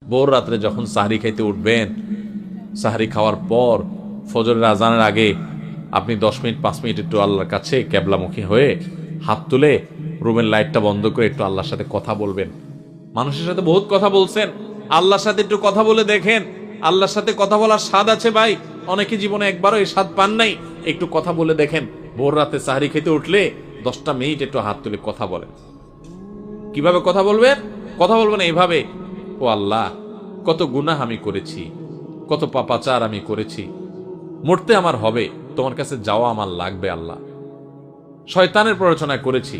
ভোর রাত্রে যখন সাহরি খাইতে উঠবেন, সাহরি খাওয়ার পর ফজরের আজানের আগে আপনি 10 মিনিট 5 মিনিট একটু আল্লাহর কাছে ক্যাবলামুখী হয়ে হাত তুলে রুমের লাইটটা বন্ধ করে একটু আল্লাহর সাথে কথা বলবেন। মানুষের সাথে বহুত কথা বলছেন, আল্লাহর সাথে একটু কথা বলে দেখেন। আল্লাহর সাথে কথা বলার স্বাদ আছে ভাই, অনেকে জীবনে একবারও এই স্বাদ পান নাই। একটু কথা বলে দেখেন। ভোর রাতে সাহরি খেতে উঠলে 10টা মিনিট একটু হাত তুলে কথা বলেন। কিভাবে কথা বলবেন? কথা বলবেন এইভাবে, ও আল্লাহ, কত গুনাহ আমি করেছি, কত পাপাচার আমি করেছি, মরতে আমার হবে, তোমার কাছে যাওয়া আমার লাগবে আল্লাহ। শয়তানের প্ররোচনা করেছি,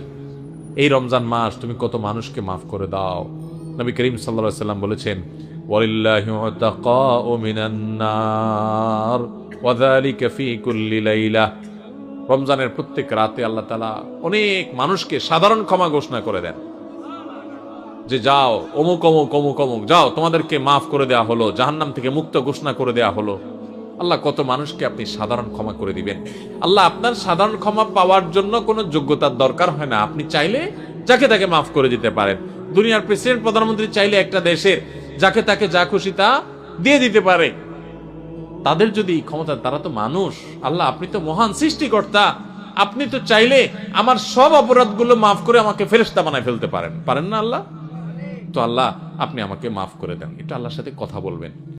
এই রমজান মাস তুমি কত মানুষকে মাফ করে দাও। নবী করিম সাল্লাল্লাহু আলাইহি ওয়াসাল্লাম বলেছেন, ওয়ালিল্লাহি উতাকাউ মিনান নার ওয়া যালিকা ফি কুল্লি লাইলা। রমজানের প্রত্যেক রাতে আল্লাহ তাআলা অনেক মানুষকে সাধারণ ক্ষমা ঘোষণা করে দেন, যে যাও অমুক অমুক অমুক অমুক, যাও তোমাদেরকে মাফ করে দেয়া হলো, জাহান্নাম থেকে মুক্ত ঘোষণা করে দেয়া হলো। আল্লাহ কত মানুষকে আপনি সাধারণ ক্ষমা করে দিবেন। আল্লাহ আপনার সাধারণ ক্ষমা পাওয়ার জন্য কোনো যোগ্যতার দরকার হয় না, আপনি চাইলে যাকে তাকে মাফ করে দিতে পারেন। দুনিয়ার প্রেসিডেন্ট প্রধানমন্ত্রী চাইলে একটা দেশের যাকে তাকে যা খুশি তা দিয়ে দিতে পারে। তাদের যদি ক্ষমতা, তারা তো মানুষ। আল্লাহ আপনি তো মহান সৃষ্টিকর্তা, আপনি তো চাইলে আমার সব অপরাধগুলো মাফ করে আমাকে ফেরেশতা বানায় ফেলতে পারেন, পারেন না আল্লাহ? তো আল্লাহ আপনি আমাকে মাফ করে দেন। এটা আল্লাহর সাথে কথা বলবেন।